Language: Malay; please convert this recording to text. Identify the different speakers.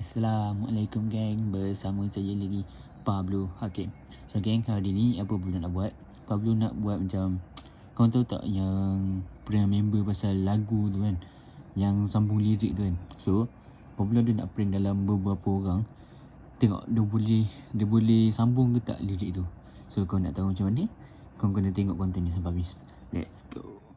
Speaker 1: Assalamualaikum geng, bersama saya lagi Pablo. Okay, so geng, hari ni apa Pablo nak buat? Pablo nak buat macam, kau tahu tak yang pernah member pasal lagu tu kan, yang sambung lirik tu kan. So Pablo ada nak prank dalam beberapa orang, tengok dia boleh sambung ke tak lirik tu. So kau nak tahu macam mana? Kau kena tengok konten ni sampai habis. Let's go.